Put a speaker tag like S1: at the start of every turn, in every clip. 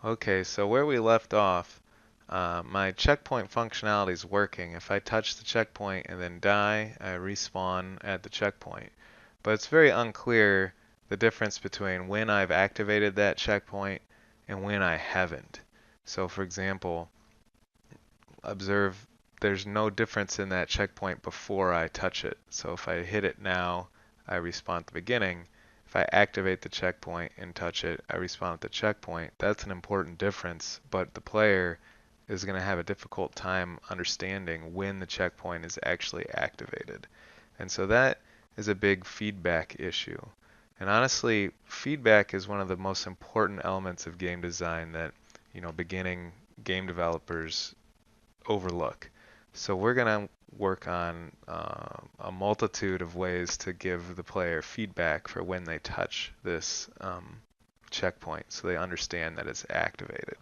S1: Okay, so where we left off, my checkpoint functionality is working. If I touch the checkpoint and then die, I respawn at the checkpoint. But it's very unclear the difference between when I've activated that checkpoint and when I haven't. So for example, observe there's no difference in that checkpoint before I touch it. So if I hit it now, I respawn at the beginning. If I activate the checkpoint and touch it, I respawn at the checkpoint. That's an important difference, but the player is going to have a difficult time understanding when the checkpoint is actually activated. And so that is a big feedback issue. And honestly, feedback is one of the most important elements of game design that, beginning game developers overlook. So we're going to work on a multitude of ways to give the player feedback for when they touch this checkpoint so they understand that it's activated.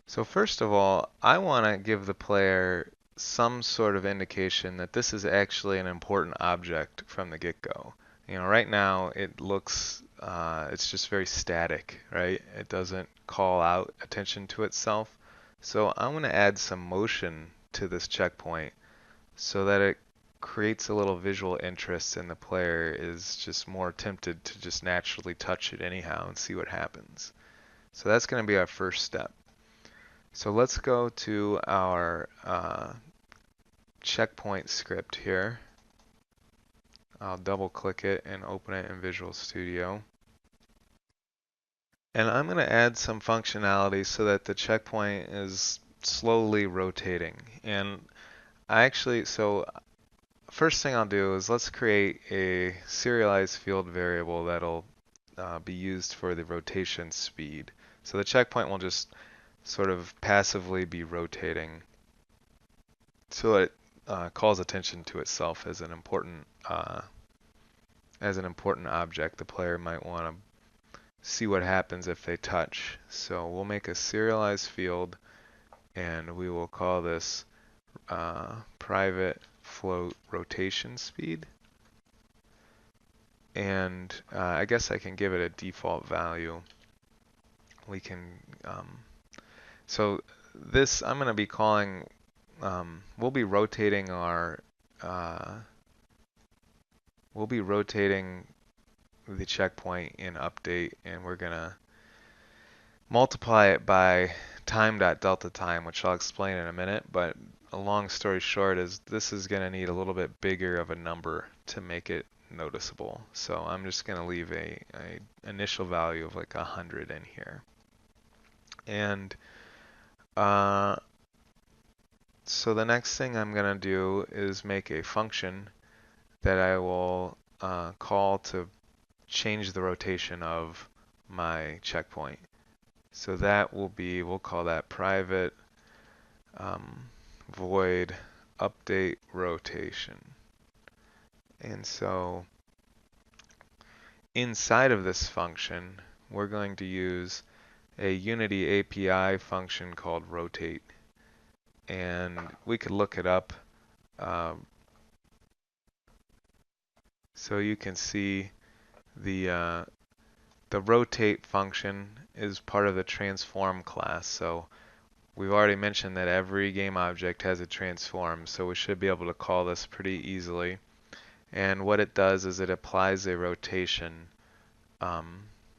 S1: So first of all, I want to give the player some sort of indication that this is actually an important object from the get-go. Right now it looks, it's just very static, right? It doesn't call out attention to itself. So I'm going to add some motion to this checkpoint so that it creates a little visual interest and the player is just more tempted to just naturally touch it anyhow and see what happens. So that's going to be our first step. So let's go to our checkpoint script here. I'll double click it and open it in Visual Studio. And I'm going to add some functionality so that the checkpoint is slowly rotating. And so first thing I'll do is let's create a serialized field variable that'll be used for the rotation speed. So the checkpoint will just sort of passively be rotating so it calls attention to itself as an important object. The player might want to see what happens if they touch. So we'll make a serialized field and we will call this private float rotation speed. And I guess I can give it a default value. We can, so this I'm going to be calling, we'll be rotating the checkpoint in update, and we're going to multiply it by time.delta time, which I'll explain in a minute, but a long story short is this is going to need a little bit bigger of a number to make it noticeable. So I'm just going to leave a initial value of like 100 in here. And so the next thing I'm going to do is make a function that I will call to change the rotation of my checkpoint. So that will be, we'll call that private void update rotation. And so inside of this function, we're going to use a Unity API function called rotate. And we could look it up. So you can see the rotate function is part of the transform class. So we've already mentioned that every game object has a transform, so we should be able to call this pretty easily. And what it does is it applies a rotation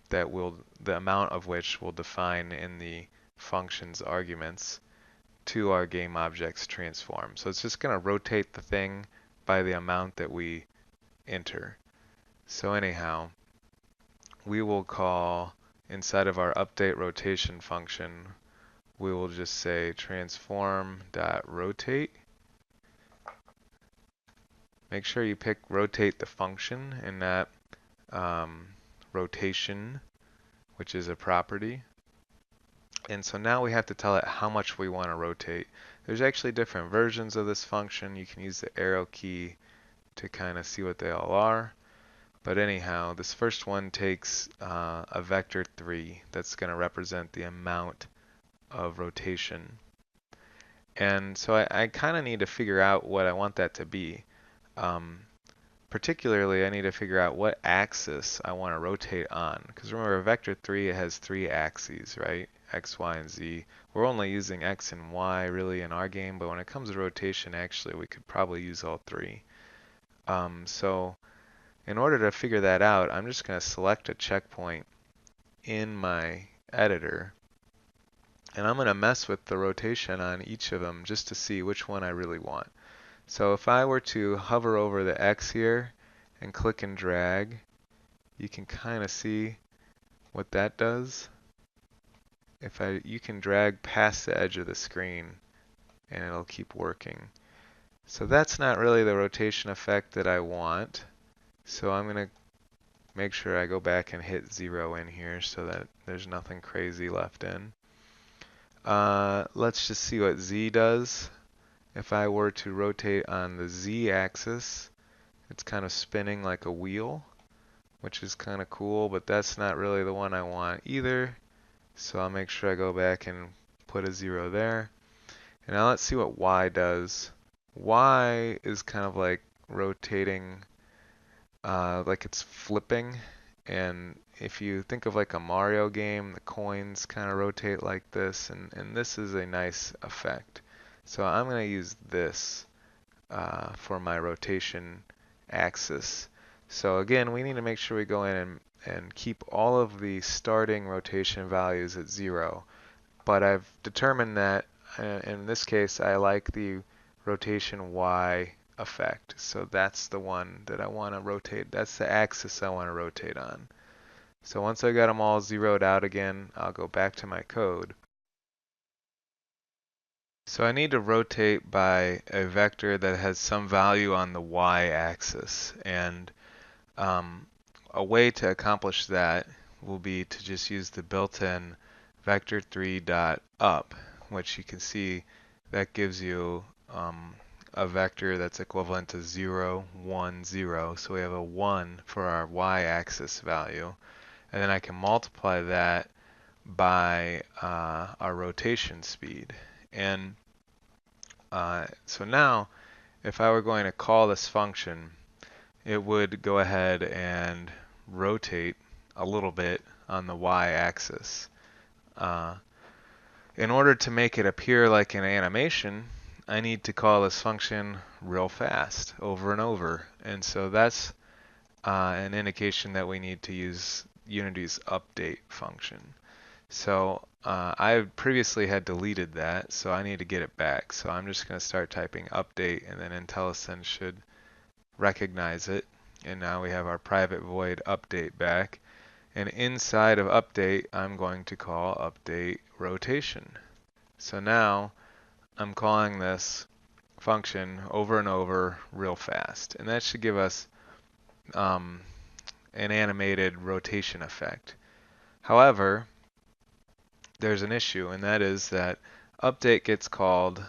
S1: the amount of which will define in the function's arguments to our game object's transform. So it's just going to rotate the thing by the amount that we enter. So anyhow, we will call inside of our update rotation function, we will just say transform.rotate. Make sure you pick rotate the function and not rotation, which is a property. And so now we have to tell it how much we want to rotate. There's actually different versions of this function. You can use the arrow key to kind of see what they all are. But anyhow, this first one takes a vector 3 that's going to represent the amount of rotation. And so I kind of need to figure out what I want that to be. particularly I need to figure out what axis I want to rotate on. Because remember, vector 3, it has 3 axes, right? X, Y, and Z. We're only using X and Y really in our game, but when it comes to rotation, actually, we could probably use all 3. So in order to figure that out, I'm just going to select a checkpoint in my editor, and I'm going to mess with the rotation on each of them just to see which one I really want. So if I were to hover over the X here and click and drag, you can kind of see what that does. You can drag past the edge of the screen and it'll keep working. So that's not really the rotation effect that I want. So I'm going to make sure I go back and hit 0 in here so that there's nothing crazy left in. Let's just see what Z does. If I were to rotate on the Z axis, it's kind of spinning like a wheel, which is kind of cool, but that's not really the one I want either. So I'll make sure I go back and put a 0 there. And now let's see what Y does. Y is kind of like rotating, like it's flipping. And if you think of like a Mario game, the coins kind of rotate like this, and this is a nice effect. So I'm going to use this for my rotation axis. So again, we need to make sure we go in and keep all of the starting rotation values at 0. But I've determined that in this case I like the rotation Y effect. So that's the one that I want to rotate. That's the axis I want to rotate on. So once I got them all zeroed out again, I'll go back to my code. So I need to rotate by a vector that has some value on the y-axis, and a way to accomplish that will be to just use the built-in vector3.up, which you can see that gives you a vector that's equivalent to 0, 1, 0. So we have a 1 for our y-axis value, and then I can multiply that by our rotation speed. And so now, if I were going to call this function, it would go ahead and rotate a little bit on the y-axis. In order to make it appear like an animation, I need to call this function real fast over and over. And so that's an indication that we need to use Unity's update function. So I previously had deleted that, so I need to get it back. So I'm just going to start typing update, and then IntelliSense should recognize it. And now we have our private void update back. And inside of update, I'm going to call update rotation. So now I'm calling this function over and over real fast. And that should give us an animated rotation effect. However, there's an issue, and that is that update gets called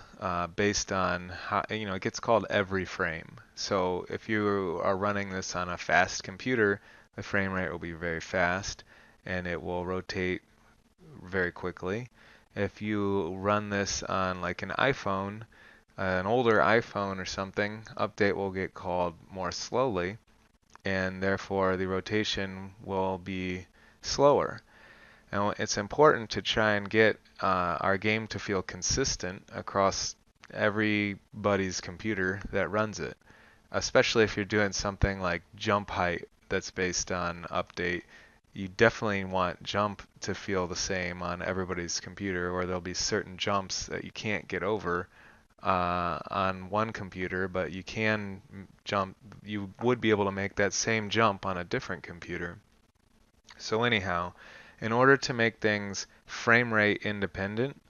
S1: based on how, it gets called every frame. So if you are running this on a fast computer, the frame rate will be very fast and it will rotate very quickly. If you run this on like an iPhone, an older iPhone or something, update will get called more slowly, and therefore the rotation will be slower. Now, it's important to try and get our game to feel consistent across everybody's computer that runs it, especially if you're doing something like jump height that's based on update. You definitely want jump to feel the same on everybody's computer, or there'll be certain jumps that you can't get over on one computer, but you can jump. You would be able to make that same jump on a different computer. So anyhow, in order to make things frame rate independent,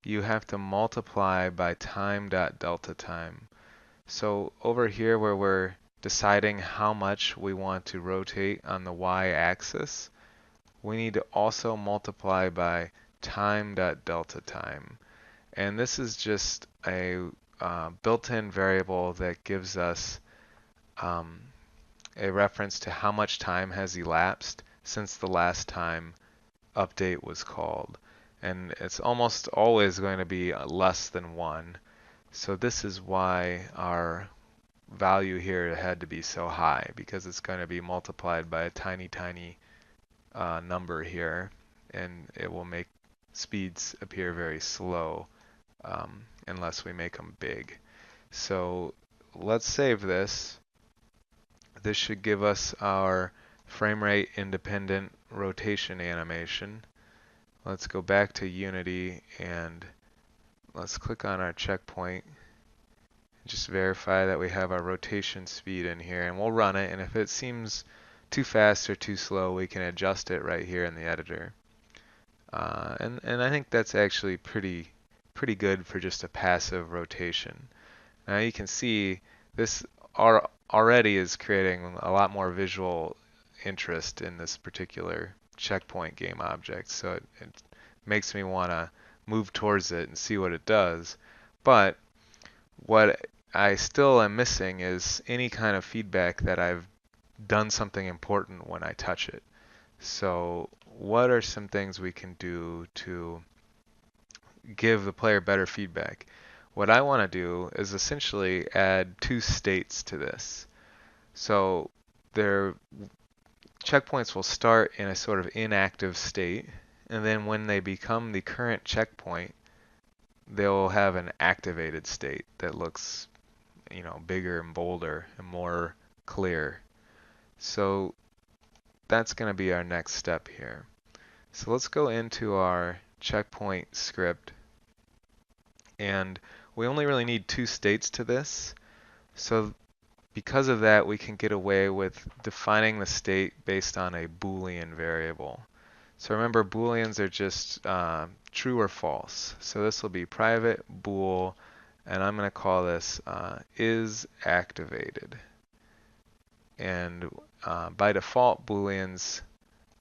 S1: you have to multiply by time.delta time. So over here where we're deciding how much we want to rotate on the y-axis, we need to also multiply by time.delta time. And this is just a built-in variable that gives us a reference to how much time has elapsed since the last time update was called. And it's almost always going to be less than 1. So this is why our value here had to be so high because it's going to be multiplied by a tiny number here, and it will make speeds appear very slow unless we make them big. So let's save this. This should give us our frame rate independent rotation animation. Let's go back to Unity and let's click on our checkpoint. Just verify that we have our rotation speed in here, and we'll run it, and if it seems too fast or too slow, we can adjust it right here in the editor. And I think that's actually pretty good for just a passive rotation. Now you can see this already is creating a lot more visual interest in this particular checkpoint game object, so it makes me want to move towards it and see what it does. But what I still am missing is any kind of feedback that I've done something important when I touch it. So what are some things we can do to give the player better feedback? What I want to do is essentially add two states to this. So their checkpoints will start in a sort of inactive state, and then when they become the current checkpoint, they'll have an activated state that looks, bigger and bolder and more clear. So that's going to be our next step here. So let's go into our checkpoint script, and we only really need two states to this. So because of that, we can get away with defining the state based on a Boolean variable. So remember, Booleans are just true or false. So this will be private bool, and I'm going to call this is activated. And by default, Booleans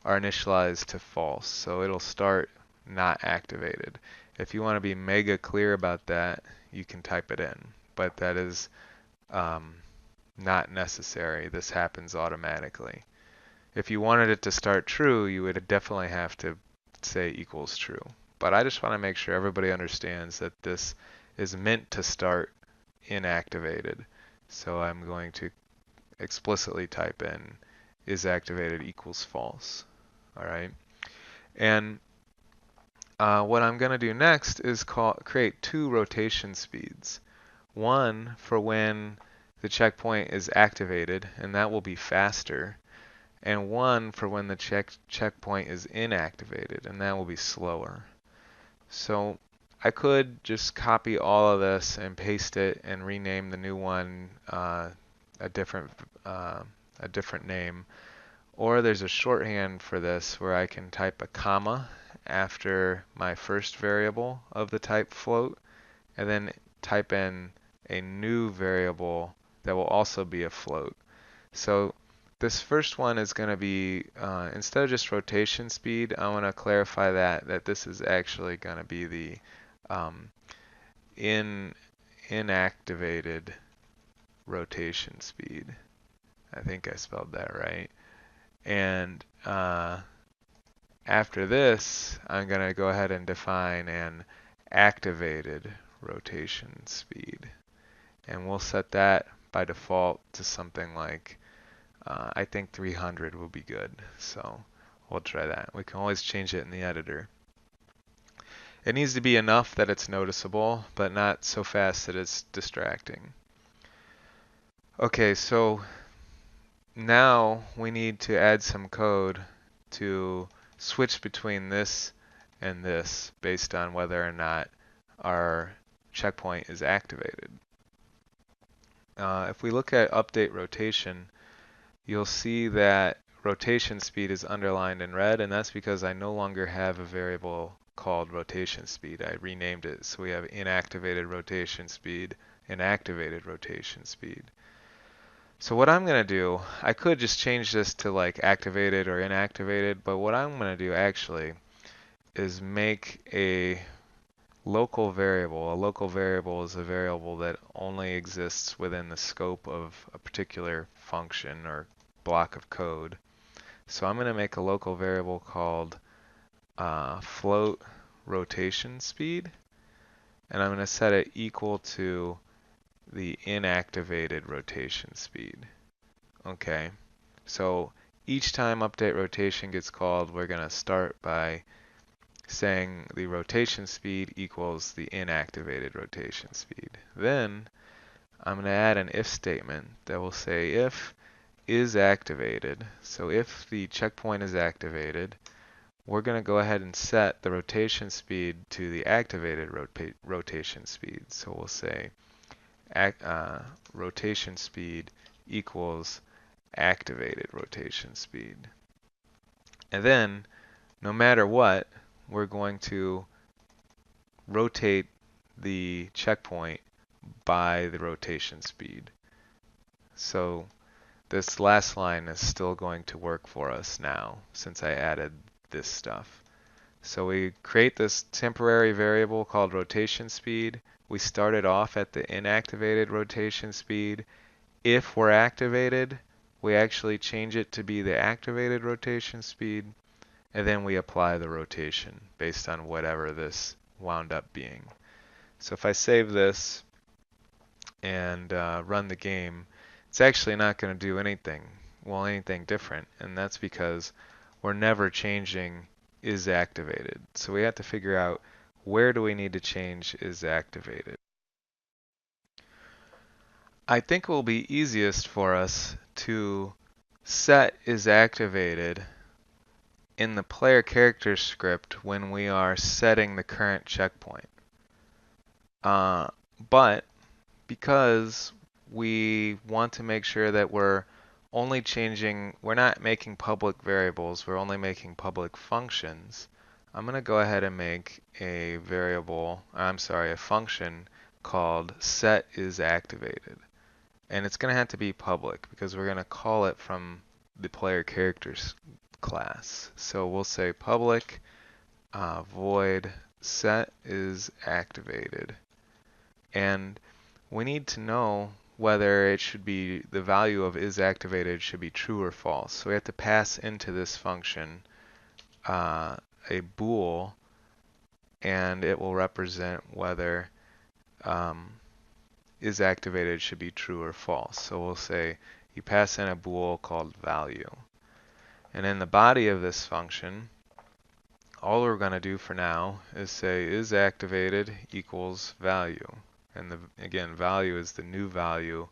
S1: are initialized to false, so it'll start not activated. If you want to be mega clear about that, you can type it in, but that is not necessary. This happens automatically. If you wanted it to start true, you would definitely have to say equals true. But I just want to make sure everybody understands that this is meant to start inactivated. So I'm going to explicitly type in is activated equals false. All right. And what I'm going to do next is create two rotation speeds. One for when the checkpoint is activated, and that will be faster, and one for when the checkpoint is inactivated, and that will be slower. So I could just copy all of this and paste it and rename the new one a different name. Or there's a shorthand for this where I can type a comma after my first variable of the type float, and then type in a new variable that will also be a float. So this first one is going to be, instead of just rotation speed, I want to clarify that this is actually going to be the inactivated rotation speed. I think I spelled that right. And after this, I'm going to go ahead and define an activated rotation speed. And we'll set that by default to something like, I think 300 will be good. So we'll try that. We can always change it in the editor. It needs to be enough that it's noticeable, but not so fast that it's distracting. Okay, so now we need to add some code to switch between this and this based on whether or not our checkpoint is activated. If we look at update rotation, you'll see that rotation speed is underlined in red, and that's because I no longer have a variable called rotation speed. I renamed it, so we have inactivated rotation speed and activated rotation speed. So what I'm going to do, I could just change this to like activated or inactivated, but what I'm going to do actually is make a local variable. A local variable is a variable that only exists within the scope of a particular function or block of code. So I'm going to make a local variable called float rotation speed, and I'm going to set it equal to the inactivated rotation speed. Okay, so each time update rotation gets called, we're going to start by saying the rotation speed equals the inactivated rotation speed. Then I'm going to add an if statement that will say if is activated. So if the checkpoint is activated, we're going to go ahead and set the rotation speed to the activated rotation speed. So we'll say rotation speed equals activated rotation speed. And then, no matter what, we're going to rotate the checkpoint by the rotation speed. So this last line is still going to work for us now, since I added this stuff. So we create this temporary variable called rotation speed. We started off at the inactivated rotation speed. If we're activated, we actually change it to be the activated rotation speed, and then we apply the rotation based on whatever this wound up being. So if I save this and run the game, it's actually not going to do anything different, and that's because we're never changing is activated. So we have to figure out where do we need to change is activated. I think it will be easiest for us to set is activated in the player character script when we are setting the current checkpoint. But because we want to make sure that we're not making public variables, we're only making public functions, I'm going to go ahead and make a function called setIsActivated. And it's going to have to be public because we're going to call it from the player characters class. So we'll say public void setIsActivated. And we need to know whether it should be the value of isActivated should be true or false. So we have to pass into this function a bool, and it will represent whether isActivated should be true or false. So we'll say you pass in a bool called value. And in the body of this function, all we're going to do for now is say isActivated equals value. And again, value is the new value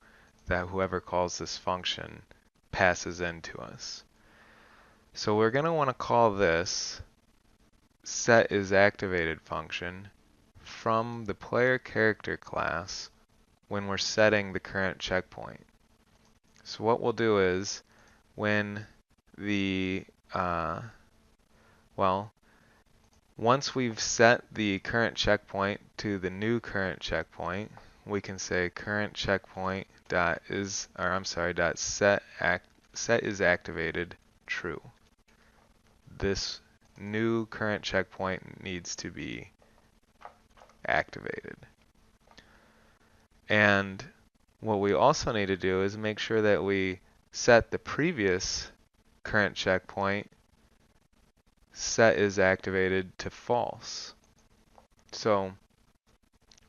S1: that whoever calls this function passes into us. So we're going to want to call this setIsActivated function from the player character class when we're setting the current checkpoint. So what we'll do is when once we've set the current checkpoint to the new current checkpoint, we can say current checkpoint setIsActivated true. This new current checkpoint needs to be activated. And what we also need to do is make sure that we set the previous current checkpoint setIsActivated to false. So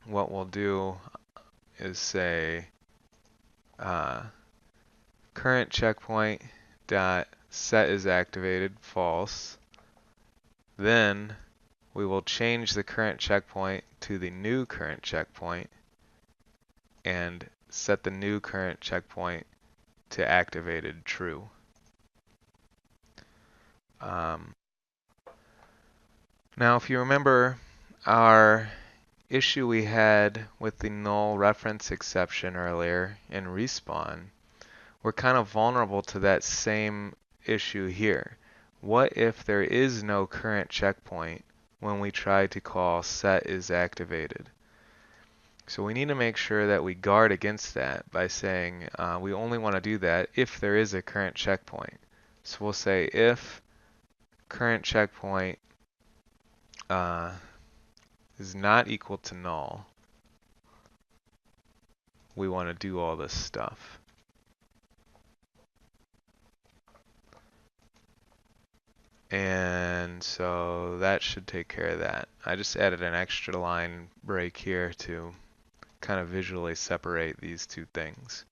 S1: what we'll do is say current checkpoint dot setIsActivated false. Then we will change the current checkpoint to the new current checkpoint and set the new current checkpoint to activated true. Now, if you remember our issue we had with the null reference exception earlier in Respawn, we're kind of vulnerable to that same issue here. What if there is no current checkpoint when we try to call setIsActivated? So we need to make sure that we guard against that by saying we only want to do that if there is a current checkpoint. So we'll say if current checkpoint is not equal to null, we want to do all this stuff. And so that should take care of that. I just added an extra line break here to kind of visually separate these two things.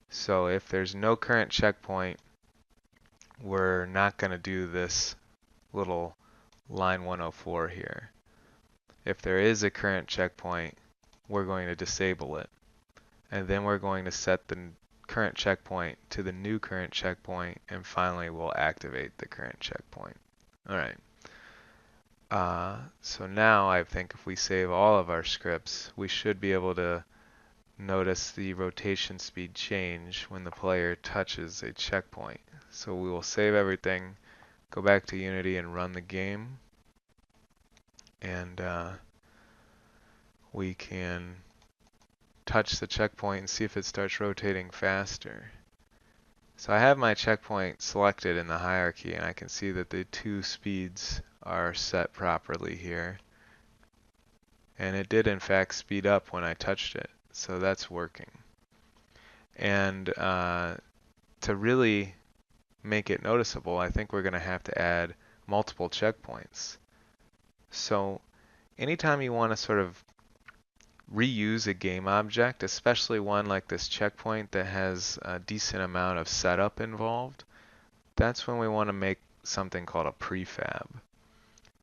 S1: So if there's no current checkpoint, we're not going to do this little line 104 here. If there is a current checkpoint, we're going to disable it. And then we're going to set the current checkpoint to the new current checkpoint, and finally we'll activate the current checkpoint. All right. So now I think if we save all of our scripts, we should be able to notice the rotation speed change when the player touches a checkpoint. So we will save everything, go back to Unity and run the game, and we can touch the checkpoint and see if it starts rotating faster. So I have my checkpoint selected in the hierarchy, and I can see that the two speeds are set properly here. And it did in fact speed up when I touched it, so that's working. And to really make it noticeable, I think we're going to have to add multiple checkpoints. So anytime you want to sort of reuse a game object, especially one like this checkpoint that has a decent amount of setup involved, that's when we want to make something called a prefab.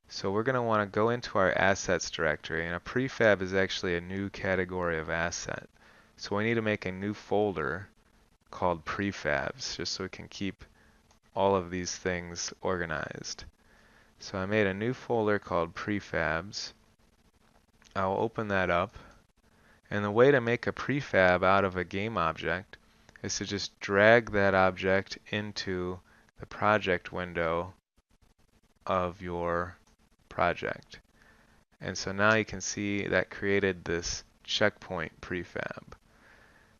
S1: So we're going to want to go into our assets directory, and a prefab is actually a new category of asset. So we need to make a new folder called prefabs, just so we can keep all of these things organized. So I made a new folder called prefabs. I'll open that up. And the way to make a prefab out of a game object is to just drag that object into the project window of your project. And so now you can see that created this checkpoint prefab.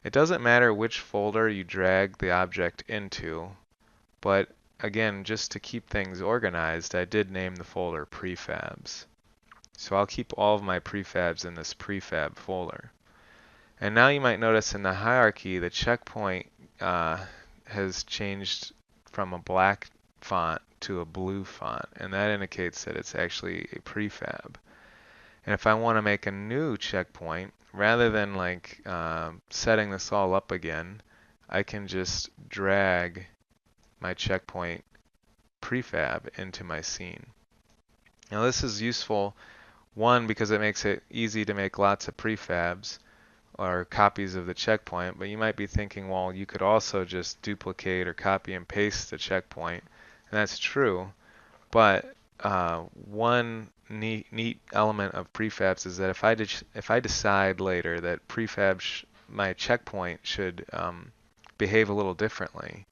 S1: It doesn't matter which folder you drag the object into, but again, just to keep things organized, I did name the folder prefabs. So I'll keep all of my prefabs in this prefab folder. And now you might notice in the hierarchy, the checkpoint has changed from a black font to a blue font, and that indicates that it's actually a prefab. And if I want to make a new checkpoint, rather than like setting this all up again, I can just drag my checkpoint prefab into my scene. Now this is useful, one, because it makes it easy to make lots of prefabs or copies of the checkpoint, but you might be thinking, well, you could also just duplicate or copy and paste the checkpoint, and that's true, but one neat element of prefabs is that if I decide later that my checkpoint should behave a little differently,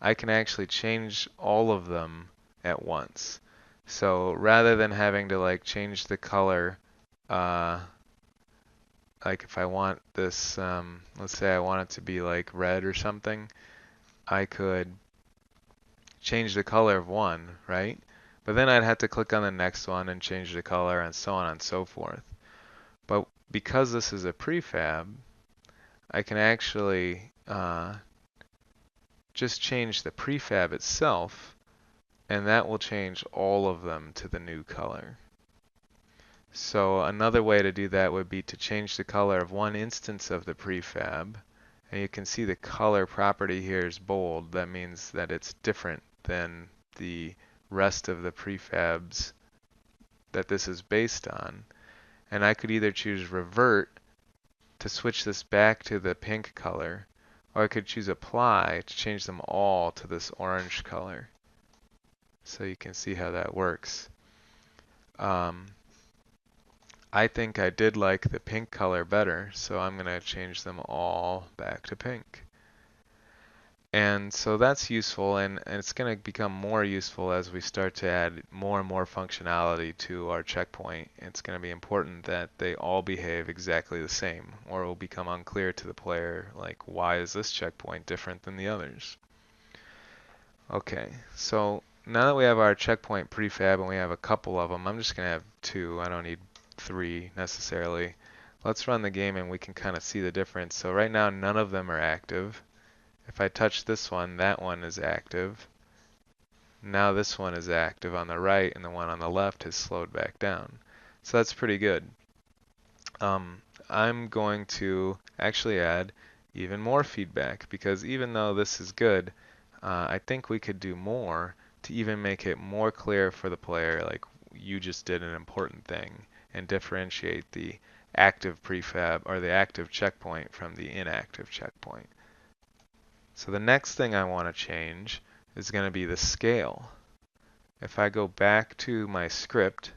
S1: I can actually change all of them at once. So rather than having to like change the color, like if I want this, let's say I want it to be like red or something, I could change the color of one, right? But then I'd have to click on the next one and change the color and so on and so forth. But because this is a prefab, I can actually just change the prefab itself, and that will change all of them to the new color. So another way to do that would be to change the color of one instance of the prefab. And you can see the color property here is bold. That means that it's different than the rest of the prefabs that this is based on. And I could either choose revert to switch this back to the pink color, or I could choose apply to change them all to this orange color. So you can see how that works. I think I did like the pink color better, so I'm going to change them all back to pink. And so that's useful, and it's going to become more useful as we start to add more and more functionality to our checkpoint. It's going to be important that they all behave exactly the same, or it will become unclear to the player, like, why is this checkpoint different than the others? Okay, so now that we have our checkpoint prefab and we have a couple of them, I'm just going to have two. I don't need three necessarily. Let's run the game and we can kind of see the difference. So right now none of them are active. If I touch this one, that one is active. Now this one is active on the right, and the one on the left has slowed back down. So that's pretty good. I'm going to actually add even more feedback, because even though this is good, I think we could do more to even make it more clear for the player, like you just did an important thing, and differentiate the active prefab or the active checkpoint from the inactive checkpoint. So the next thing I want to change is going to be the scale. If I go back to my script,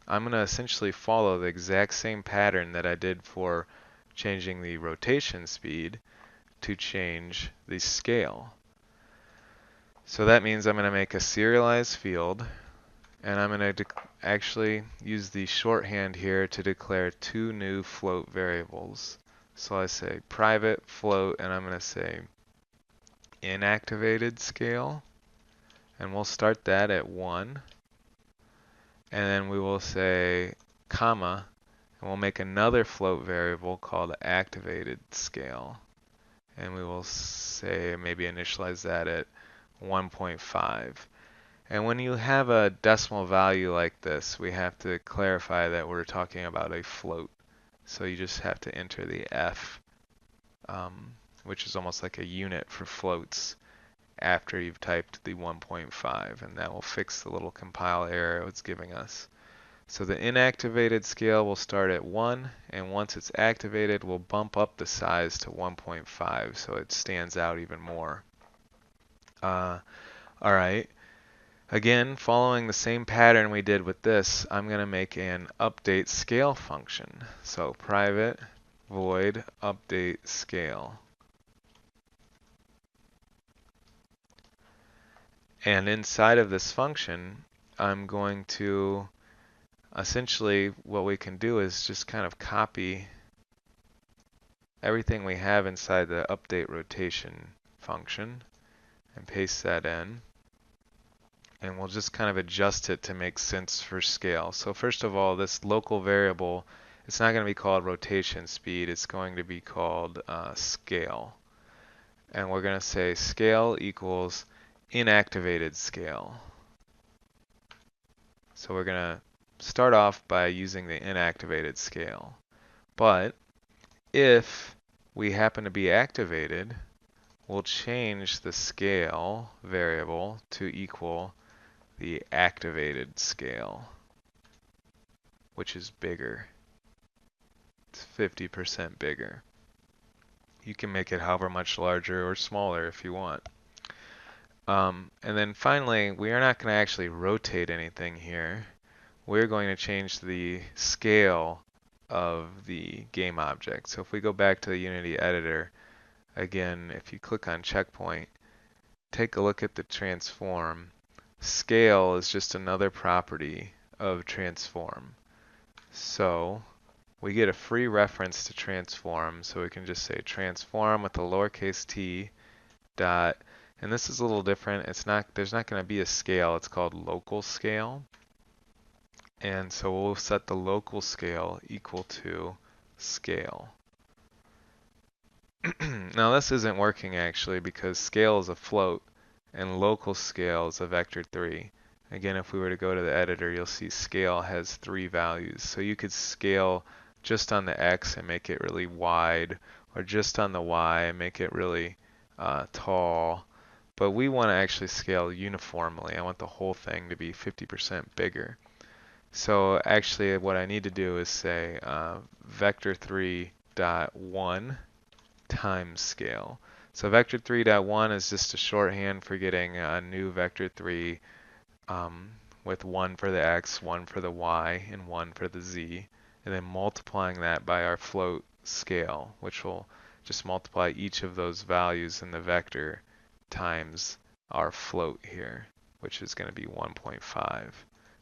S1: I'm going to essentially follow the exact same pattern that I did for changing the rotation speed to change the scale. So that means I'm going to make a serialized field, and I'm going to actually use the shorthand here to declare two new float variables. So I say private float, and I'm going to say inactivated scale, and we'll start that at 1. And then we will say comma, and we'll make another float variable called activated scale. And we will say, maybe initialize that at 1.5. And when you have a decimal value like this, we have to clarify that we're talking about a float. So you just have to enter the F, which is almost like a unit for floats, after you've typed the 1.5, and that will fix the little compile error it's giving us. So the inactivated scale will start at 1, and once it's activated, we'll bump up the size to 1.5 so it stands out even more. Alright, again, following the same pattern we did with this, I'm going to make an update scale function. So private void update scale. And inside of this function, I'm going to essentially, what we can do is just kind of copy everything we have inside the update rotation function and paste that in. And we'll just kind of adjust it to make sense for scale. So first of all, this local variable, it's not going to be called rotation speed, it's going to be called scale. And we're going to say scale equals inactivated scale. So we're going to start off by using the inactivated scale. But if we happen to be activated, we'll change the scale variable to equal the activated scale, which is bigger. It's 50% bigger. You can make it however much larger or smaller if you want. And then finally, we are not going to actually rotate anything here. We're going to change the scale of the game object. So if we go back to the Unity editor, again, if you click on checkpoint, take a look at the transform. Scale is just another property of transform. So we get a free reference to transform, so we can just say transform with a lowercase t dot, and this is a little different. There's not going to be a scale. It's called local scale. And so we'll set the local scale equal to scale. Now this isn't working actually, because scale is a float and local scale is a vector 3. Again, if we were to go to the editor, you'll see scale has 3 values. So you could scale just on the X and make it really wide, or just on the Y and make it really tall. But we want to actually scale uniformly. I want the whole thing to be 50% bigger. So actually what I need to do is say vector3.1 times scale. So vector3.1 is just a shorthand for getting a new vector3 with 1 for the x, 1 for the y, and 1 for the z, and then multiplying that by our float scale, which will just multiply each of those values in the vector times our float here, which is going to be 1.5.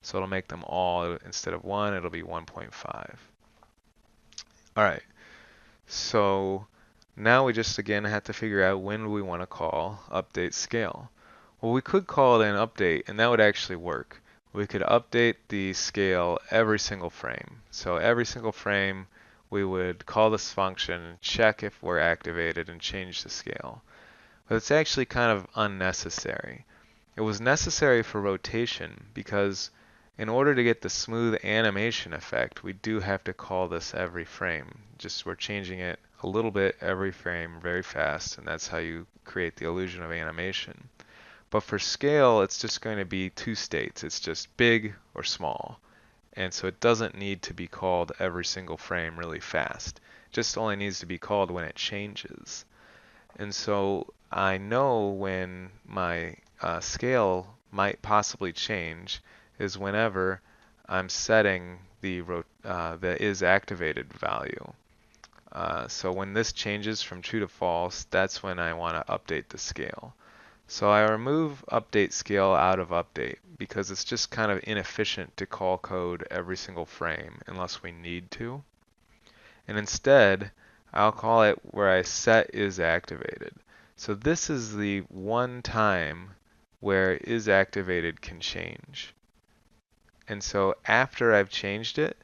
S1: So it'll make them all, instead of 1, it'll be 1.5. Alright, so now we just again have to figure out when do we want to call update scale. Well, we could call it an update, and that would actually work. We could update the scale every single frame. So every single frame, we would call this function, check if we're activated, and change the scale. But it's actually kind of unnecessary. It was necessary for rotation because in order to get the smooth animation effect, we do have to call this every frame. Just we're changing it a little bit every frame very fast, and that's how you create the illusion of animation. But for scale, it's just going to be two states. It's just big or small. And so it doesn't need to be called every single frame really fast. It just only needs to be called when it changes. And so I know when my scale might possibly change is whenever I'm setting the is activated value. So when this changes from true to false, that's when I want to update the scale. So I remove update scale out of update because it's just kind of inefficient to call code every single frame unless we need to. And instead, I'll call it where I set is activated. So this is the one time where is activated can change. And so after I've changed it,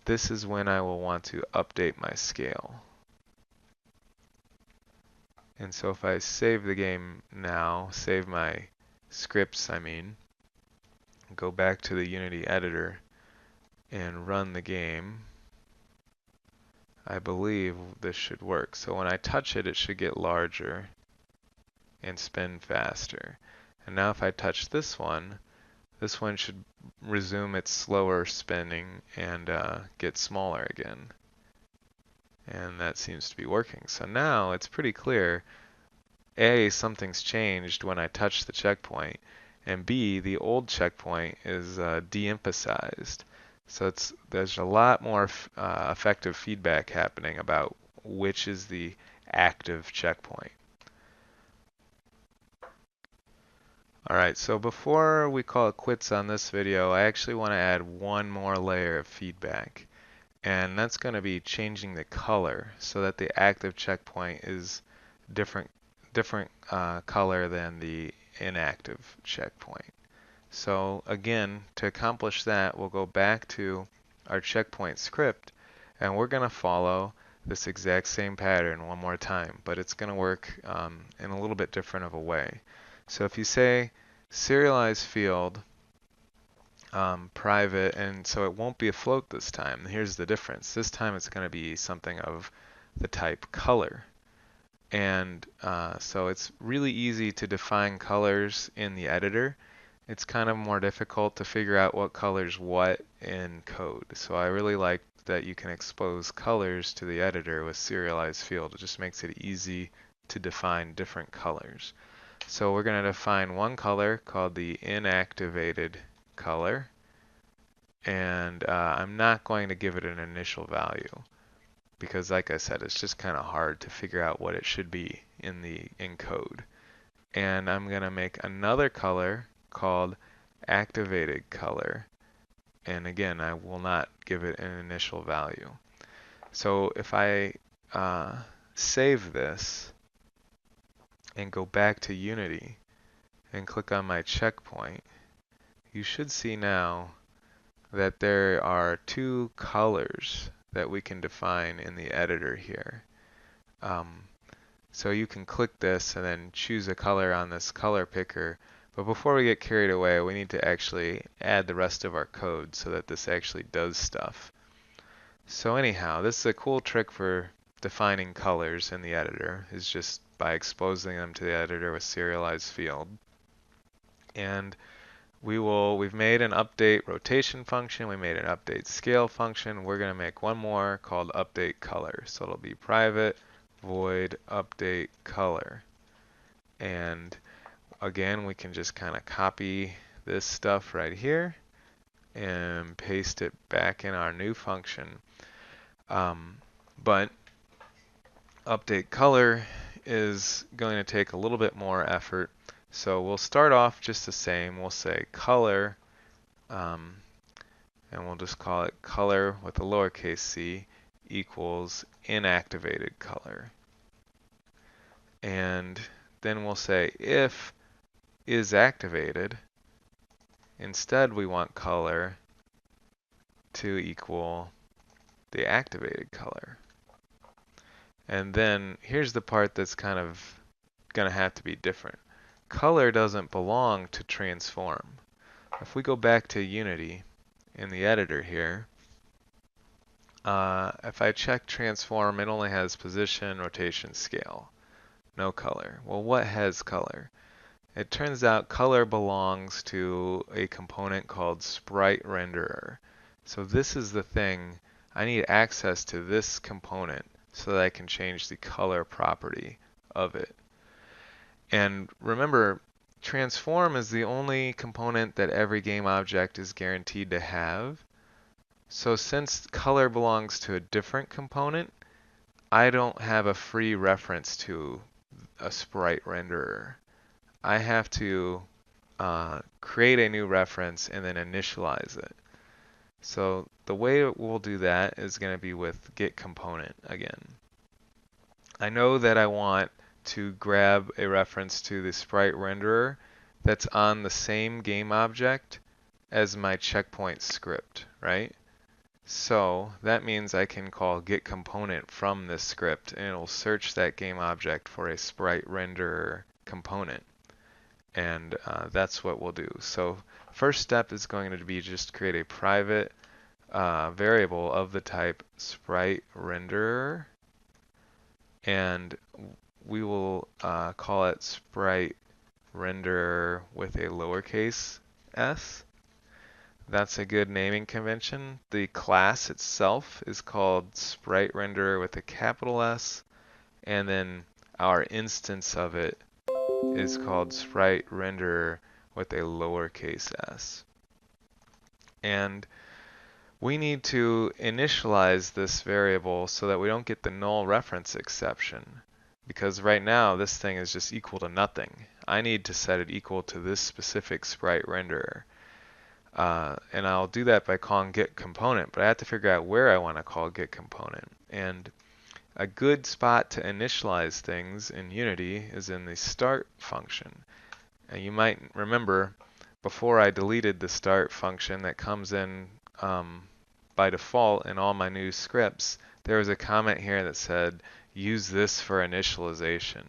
S1: this is when I will want to update my scale. And so if I save the game now, save my scripts, go back to the Unity editor and run the game, I believe this should work. So when I touch it, it should get larger and spin faster. And now if I touch this one should resume its slower spinning and get smaller again. And that seems to be working. So now it's pretty clear, A, something's changed when I touch the checkpoint, and B, the old checkpoint is de-emphasized. So there's a lot more effective feedback happening about which is the active checkpoint. Alright, so before we call it quits on this video, I actually want to add one more layer of feedback. And that's going to be changing the color so that the active checkpoint is different color than the inactive checkpoint. So again, to accomplish that, we'll go back to our checkpoint script, and we're going to follow this exact same pattern one more time, but it's going to work in a little bit different of a way. So if you say serialize field private, and so it won't be a float this time. Here's the difference. This time it's going to be something of the type color. And so it's really easy to define colors in the editor. It's kind of more difficult to figure out what colors what in code. So I really like that you can expose colors to the editor with serialized field. It just makes it easy to define different colors. So we're going to define one color called the inactivated color, and I'm not going to give it an initial value because, like I said, it's just kind of hard to figure out what it should be in code. And I'm going to make another color called activated color, and again, I will not give it an initial value. So if I save this and go back to Unity and click on my checkpoint, you should see now that there are two colors that we can define in the editor here. So you can click this and then choose a color on this color picker. But before we get carried away, we need to actually add the rest of our code so that this actually does stuff. So anyhow, this is a cool trick for defining colors in the editor, is just by exposing them to the editor with serialized field. And we've made an update rotation function, we made an update scale function. We're going to make one more called update color. So it'll be private void update color. And again, we can just kind of copy this stuff right here and paste it back in our new function. But update color is going to take a little bit more effort. So we'll start off just the same. We'll say color, and we'll just call it color with a lowercase c equals inactivated color. And then we'll say if is activated, instead we want color to equal the activated color. And then here's the part that's kind of going to have to be different. Color doesn't belong to transform. if we go back to Unity in the editor here, if I check transform, it only has position, rotation, scale, no color. Well, what has color? It turns out color belongs to a component called sprite renderer. So this is the thing, I need access to this component so that I can change the color property of it. And remember, transform is the only component that every game object is guaranteed to have. So since color belongs to a different component, I don't have a free reference to a sprite renderer. I have to create a new reference and then initialize it. So the way we'll do that is going to be with getComponent again. I know that I want to grab a reference to the sprite renderer that's on the same game object as my checkpoint script, right? So that means I can call getComponent from this script, and it'll search that game object for a sprite renderer component. And that's what we'll do. So first step is going to be just create a private variable of the type sprite renderer, and we will call it sprite renderer with a lowercase s. That's a good naming convention. The class itself is called sprite renderer with a capital S, and then our instance of it is called sprite renderer with a lowercase s. And we need to initialize this variable so that we don't get the null reference exception, because right now this thing is just equal to nothing. I need to set it equal to this specific sprite renderer. And I'll do that by calling getComponent, but I have to figure out where I want to call getComponent. And a good spot to initialize things in Unity is in the start function. And you might remember before I deleted the start function that comes in by default in all my new scripts, there was a comment here that said use this for initialization.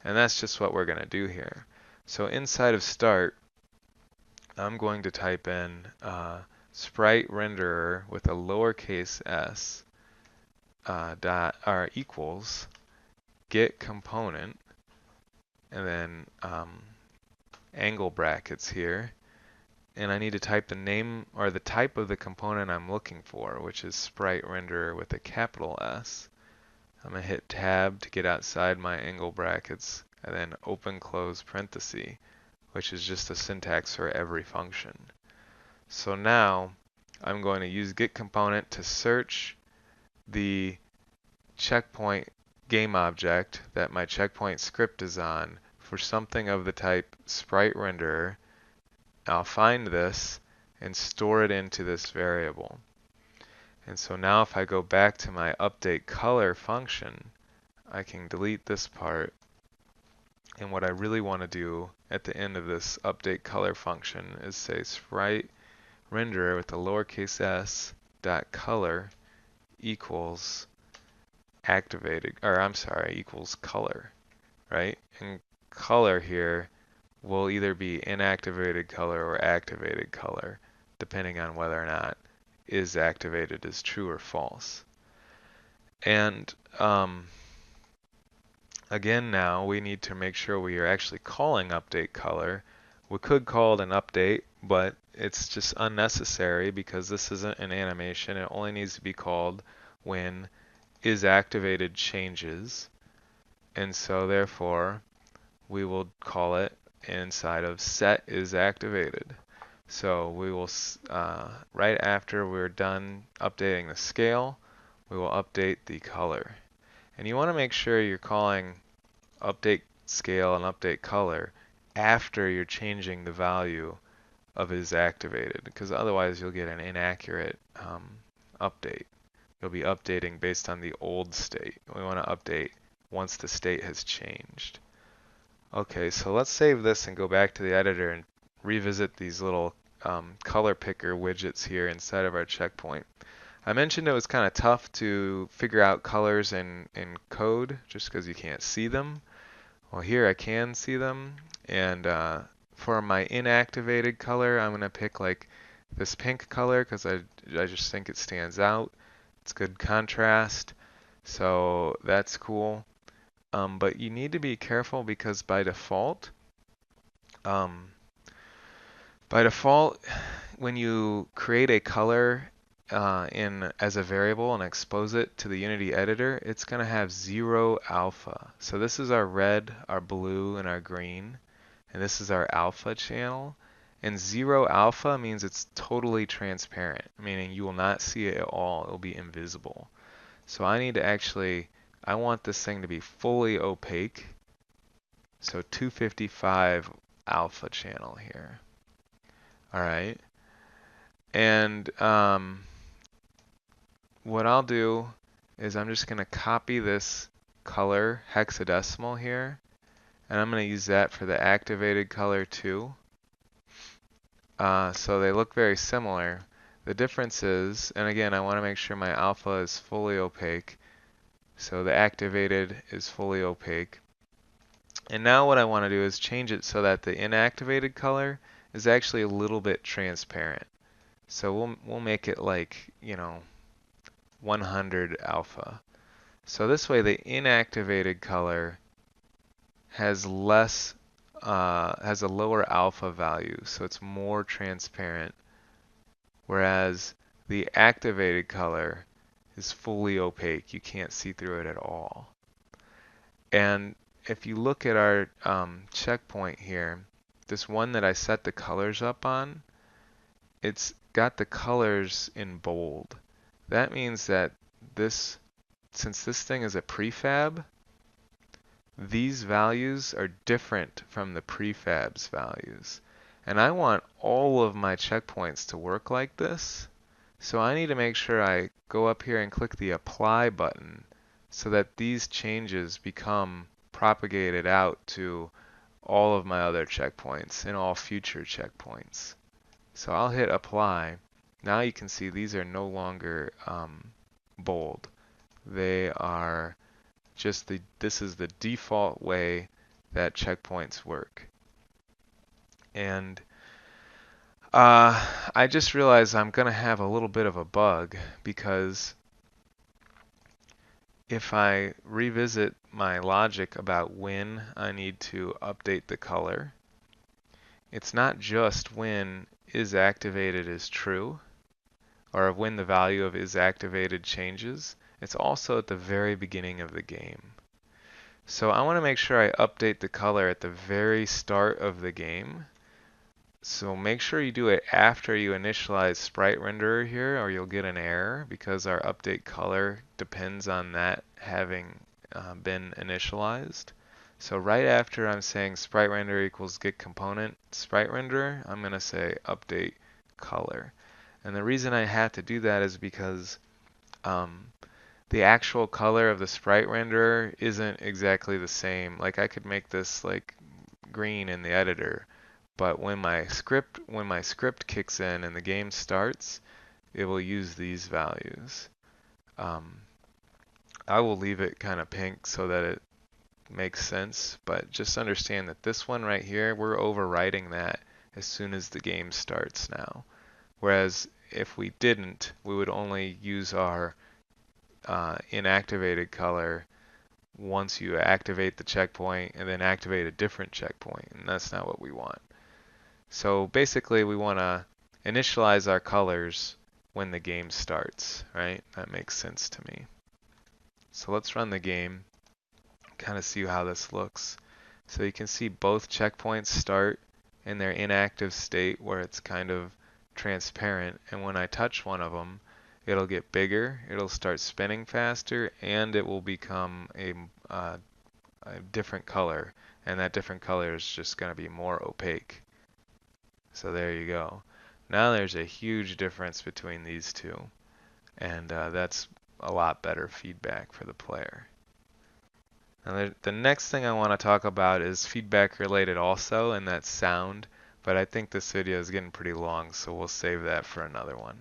S1: And that's just what we're going to do here. So inside of start, I'm going to type in sprite renderer with a lowercase s dot or equals getComponent, and then angle brackets here, and I need to type the name or the type of the component I'm looking for, which is sprite renderer with a capital S. I'm going to hit tab to get outside my angle brackets, and then open close parenthesis, which is just the syntax for every function. So now I'm going to use getComponent to search the checkpoint game object that my checkpoint script is on for something of the type sprite renderer. I'll find this and store it into this variable. And so now if I go back to my update color function, I can delete this part. And what I really want to do at the end of this update color function is say sprite renderer with a lowercase s dot color equals activated, or I'm sorry, equals color, right? And color here will either be inactivated color or activated color, depending on whether or not is activated as true or false. And again, now we need to make sure we are actually calling update color. We could call it an update, but it's just unnecessary because this isn't an animation. It only needs to be called when isActivated changes. And so therefore, we will call it inside of setIsActivated. So we will, right after we're done updating the scale, we will update the color. And you want to make sure you're calling update scale and update color after you're changing the value of isActivated, because otherwise you'll get an inaccurate update. You'll be updating based on the old state. We want to update once the state has changed. Okay, so let's save this and go back to the editor and revisit these little color picker widgets here inside of our checkpoint. I mentioned it was kind of tough to figure out colors in code just because you can't see them. Well, here I can see them, and for my inactivated color, I'm going to pick like this pink color because I just think it stands out. It's good contrast, so that's cool. But you need to be careful because um, by default, when you create a color in as a variable and expose it to the Unity editor, it's going to have 0 alpha. So this is our red, our blue, and our green, and this is our alpha channel. And 0 alpha means it's totally transparent, meaning you will not see it at all. It will be invisible. So I want this thing to be fully opaque. So 255 alpha channel here. All right. And what I'll do is I'm just going to copy this color hexadecimal here, and I'm going to use that for the activated color too. So they look very similar. The difference is, and again, I want to make sure my alpha is fully opaque. So the activated is fully opaque. And now what I want to do is change it so that the inactivated color is actually a little bit transparent. So we'll make it like, 100 alpha. So this way the inactivated color has has a lower alpha value, so it's more transparent, whereas the activated color is fully opaque. You can't see through it at all. And if you look at our checkpoint here, this one that I set the colors up on, it's got the colors in bold. That means that since this thing is a prefab, these values are different from the prefab's values. And I want all of my checkpoints to work like this. So I need to make sure I go up here and click the apply button so that these changes become propagated out to all of my other checkpoints and all future checkpoints. So I'll hit apply. Now you can see these are no longer bold. They are just this is the default way that checkpoints work. And I just realized I'm going to have a little bit of a bug because if I revisit my logic about when I need to update the color, it's not just when isActivated is true, or when the value of isActivated changes. It's also at the very beginning of the game. So I want to make sure I update the color at the very start of the game. So make sure you do it after you initialize Sprite Renderer here, or you'll get an error because our update color depends on that having been initialized. So right after I'm saying Sprite Renderer equals get component Sprite Renderer, I'm going to say update color. And the reason I had to do that is because the actual color of the sprite renderer isn't exactly the same. Like I could make this like green in the editor, but when my script kicks in and the game starts, it will use these values. I will leave it kind of pink so that it makes sense, but just understand that this one right here, we're overwriting that as soon as the game starts now. Whereas if we didn't, we would only use our inactivated color once you activate the checkpoint and then activate a different checkpoint, and that's not what we want. So basically we want to initialize our colors when the game starts, right? That makes sense to me. So let's run the game, kind of see how this looks. So you can see both checkpoints start in their inactive state where it's kind of transparent, and when I touch one of them, it'll get bigger, it'll start spinning faster, and it will become a different color, and that different color is just going to be more opaque. So there you go. Now there's a huge difference between these two, and that's a lot better feedback for the player. Now the next thing I want to talk about is feedback related also, and that's sound, but I think this video is getting pretty long, so we'll save that for another one.